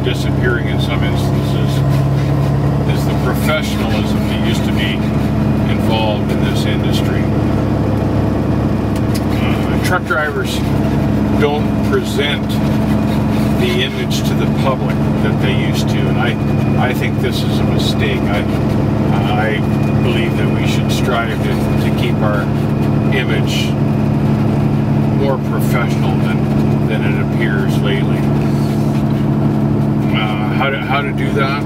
disappearing in some instances is the professionalism that used to be involved in this industry. Truck drivers don't present the image to the public that they used to, and I think this is a mistake. I believe that we should strive to keep our image more professional than it appears lately. How to do that?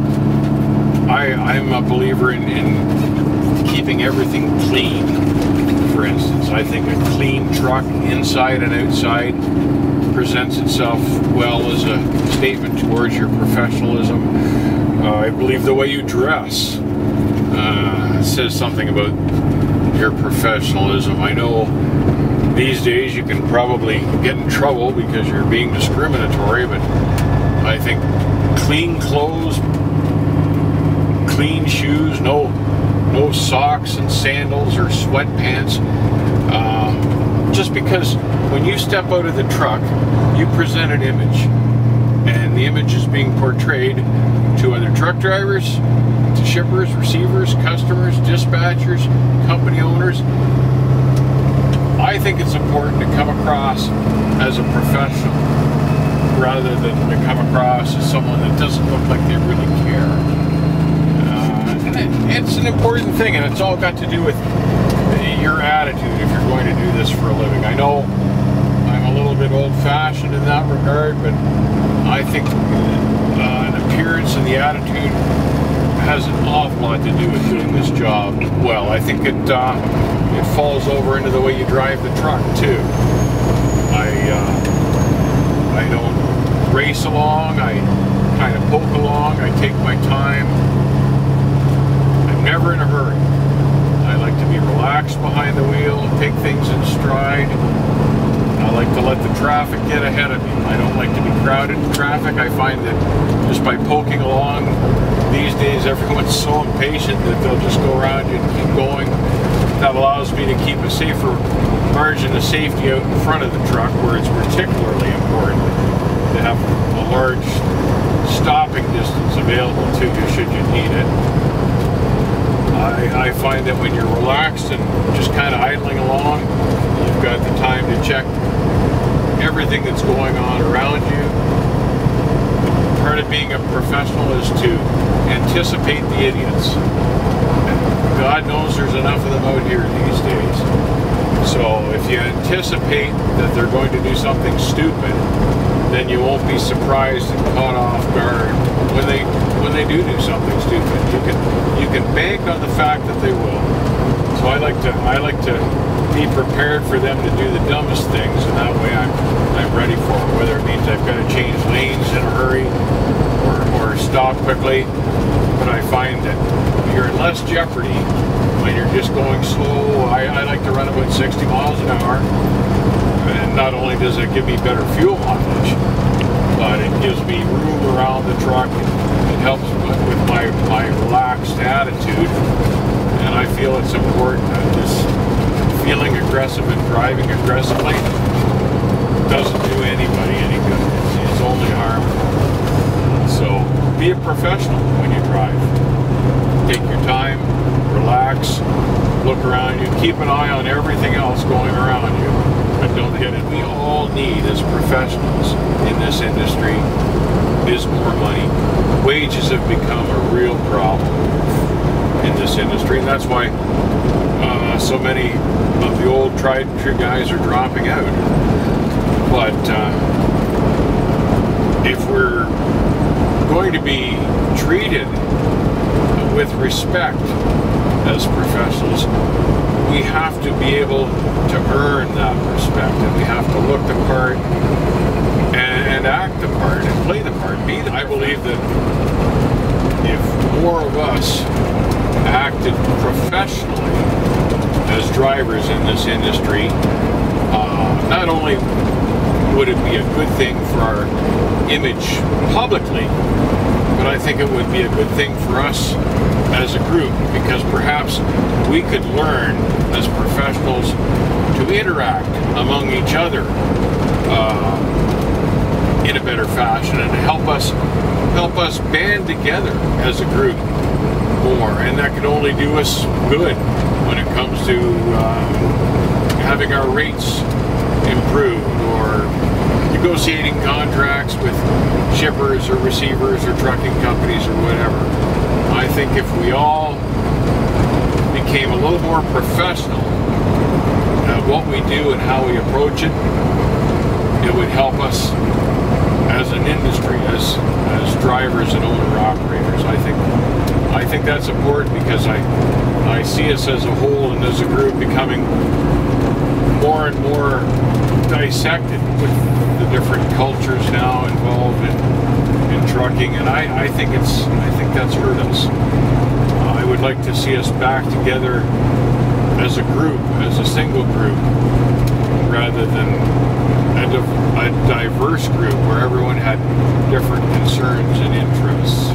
I'm a believer in keeping everything clean. For instance, I think a clean truck inside and outside presents itself well as a statement towards your professionalism. I believe the way you dress says something about your professionalism. I know these days you can probably get in trouble because you're being discriminatory, but I think clean clothes, clean shoes, no socks and sandals or sweatpants. Just because when you step out of the truck, you present an image, and the image is being portrayed to other truck drivers, to shippers, receivers, customers, dispatchers, company owners. I think it's important to come across as a professional rather than to come across as someone that doesn't look like they really care. It's an important thing, and it's all got to do with your attitude if you're going to do this for a living. I know I'm a little bit old-fashioned in that regard, but I think an appearance and the attitude has an awful lot to do with doing this job well. I think it falls over into the way you drive the truck too. I don't race along. I kind of poke along. I take my time. I'm never in a hurry. I like to be relaxed behind the wheel, take things in stride. I like to let the traffic get ahead of me. I don't like to be crowded in traffic. I find that just by poking along, these days everyone's so impatient that they'll just go around you and keep going. That allows me to keep a safer margin of safety out in front of the truck, where it's particularly important to have a large stopping distance available to you should you need it. I find that when you're relaxed and just kind of idling along, you've got the time to check everything that's going on around you. Part of being a professional is to anticipate the idiots. God knows there's enough of them out here these days. So if you anticipate that they're going to do something stupid, then you won't be surprised and caught off guard when they do something stupid. You can bank on the fact that they will. So I like to be prepared for them to do the dumbest things, and that way I'm ready for it. Whether it means I've got to change lanes in a hurry or stop quickly, but I find that you're in less jeopardy when you're just going slow. I like to run about 60 miles an hour, and not only does it give me better fuel mileage, but it gives me room around the truck. It helps with my relaxed attitude, and I feel it's important. Just feeling aggressive and driving aggressively doesn't do anybody any good. It's only harmful. So be a professional when you drive. Take your time, relax, look around you, keep an eye on everything else going around you. But don't forget it, we all need as professionals in this industry is more money. Wages have become a real problem in this industry, and that's why so many of the old tried and true guys are dropping out. But if we're going to be treated with respect as professionals, we have to be able to earn that respect, and we have to look the part and act the part and play the part. I believe that if more of us acted professionally as drivers in this industry, not only would it be a good thing for our image publicly, but I think it would be a good thing for us as a group, because perhaps we could learn as professionals to interact among each other in a better fashion and help us band together as a group more, and that can only do us good when it comes to having our rates improved or negotiating contracts with shippers or receivers or trucking companies or whatever. I think if we all became a little more professional at what we do and how we approach it, it would help us as an industry, as drivers and owner-operators. I think that's important because I see us as a whole and as a group becoming more and more dissected with the different cultures now involved in trucking, and I think that's hurt us. I would like to see us back together as a group, as a single group, rather than a diverse group where everyone had different concerns and interests.